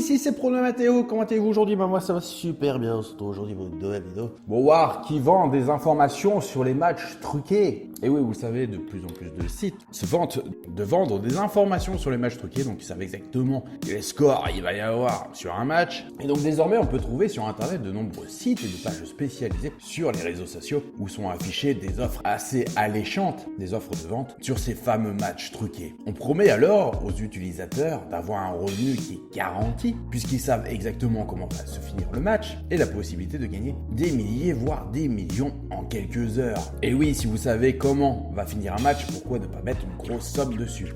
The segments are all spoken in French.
ici c'est Prono Mathéo, comment allez-vous aujourd'hui? Moi ça va super bien, surtout aujourd'hui votre nouvelle vidéo. Bon, voir qui vend des informations sur les matchs truqués. Et oui, vous savez, de plus en plus de sites se vantent de vendre des informations sur les matchs truqués, donc ils savent exactement quel score il va y avoir sur un match. Et donc désormais on peut trouver sur internet de nombreux sites et de pages spécialisées sur les réseaux sociaux où sont affichées des offres assez alléchantes, des offres de vente sur ces fameux matchs truqués. On promet alors aux utilisateurs d'avoir un revenu qui est garanti, puisqu'ils savent exactement comment va se finir le match, et la possibilité de gagner des milliers, voire des millions en quelques heures. Et oui, si vous savez comment va finir un match, pourquoi ne pas mettre une grosse somme dessus?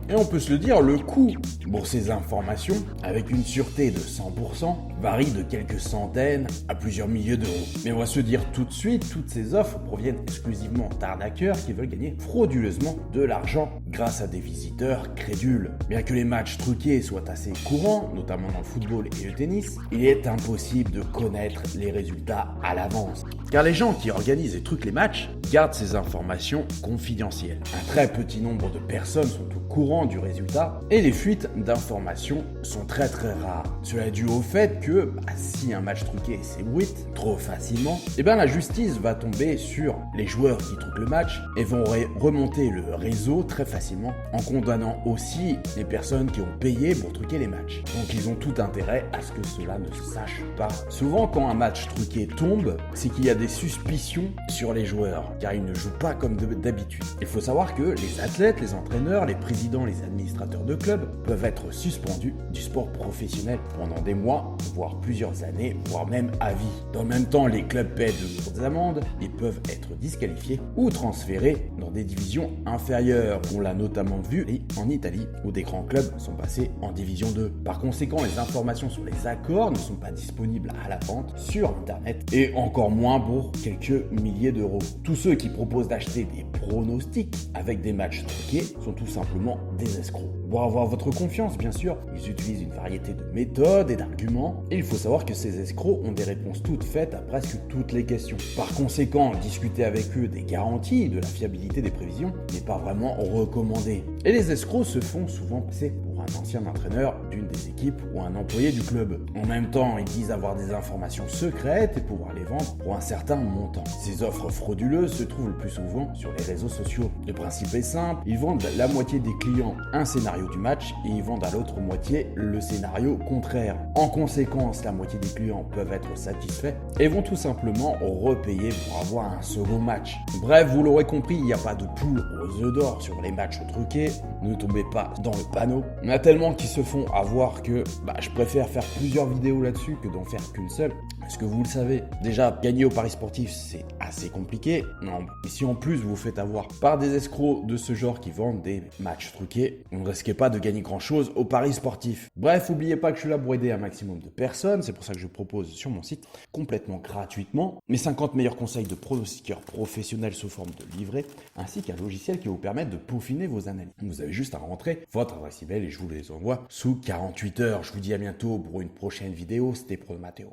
Et on peut se le dire, le coût pour ces informations, avec une sûreté de 100%, varie de quelques centaines à plusieurs milliers d'euros. Mais on va se dire tout de suite, toutes ces offres proviennent exclusivement d'arnaqueurs qui veulent gagner frauduleusement de l'argent grâce à des visiteurs crédules. Bien que les matchs truqués soient assez courants, notamment dans le football et le tennis, il est impossible de connaître les résultats à l'avance. Car les gens qui organisent et truquent les matchs gardent ces informations confidentielles. Un très petit nombre de personnes sont au courant du résultat et les fuites d'informations sont très rares. Cela est dû au fait que si un match truqué s'ébruite trop facilement, la justice va tomber sur les joueurs qui truquent le match et vont remonter le réseau très facilement en condamnant aussi les personnes qui ont payé pour truquer les matchs. Donc ils ont tout intérêt à ce que cela ne se sache pas. Souvent quand un match truqué tombe, c'est qu'il y a des suspicions sur les joueurs car ils ne jouent pas comme d'habitude. Il faut savoir que les athlètes, les entraîneurs, les présidents, les administrateurs de clubs peuvent être suspendus du sport professionnel pendant des mois, voire plusieurs années, voire même à vie. Dans le même temps, les clubs paient de lourdes amendes et peuvent être disqualifiés ou transférés dans des divisions inférieures. On l'a notamment vu en Italie où des grands clubs sont passés en division 2. Par conséquent, les informations sur les accords ne sont pas disponibles à la vente sur internet et encore moins pour quelques milliers d'euros. Tous ceux qui proposent d'acheter des pronostics avec des matchs truqués sont tout simplement des escrocs. Pour avoir votre confiance, bien sûr, ils utilisent une variété de méthodes et d'arguments, et il faut savoir que ces escrocs ont des réponses toutes faites à presque toutes les questions. Par conséquent, discuter avec eux des garanties de la fiabilité des prévisions n'est pas vraiment recommandé. Et les escrocs se font souvent passer pour un ancien entraîneur d'une des équipes ou un employé du club. En même temps, ils disent avoir des informations secrètes et pouvoir les vendre pour un certain montant. Ces offres frauduleuses se trouvent le plus souvent sur les réseaux sociaux. Le principe est simple, ils vendent la moitié des clients un scénario du match et ils vendent à l'autre moitié le scénario contraire. En conséquence, la moitié des clients peuvent être satisfaits et vont tout simplement repayer pour avoir un second match. Bref, vous l'aurez compris, il n'y a pas de poule aux œufs d'or sur les matchs truqués. Ne tombez pas dans le panneau. Il y en a tellement qui se font avoir que je préfère faire plusieurs vidéos là-dessus que d'en faire qu'une seule. Parce que vous le savez, déjà, gagner au paris sportif, c'est assez compliqué. Non. Et si en plus vous vous faites avoir par des escrocs de ce genre qui vendent des matchs truqués, vous ne risquez pas de gagner grand-chose au paris sportif. Bref, n'oubliez pas que je suis là pour aider un maximum de personnes. C'est pour ça que je propose sur mon site, complètement gratuitement, mes 50 meilleurs conseils de pronostiqueurs professionnels sous forme de livret, ainsi qu'un logiciel qui va vous permettre de peaufiner vos analyses. Vous avez juste à rentrer votre adresse email et je vous les envoie sous 48 heures. Je vous dis à bientôt pour une prochaine vidéo. C'était Prono Mathéo.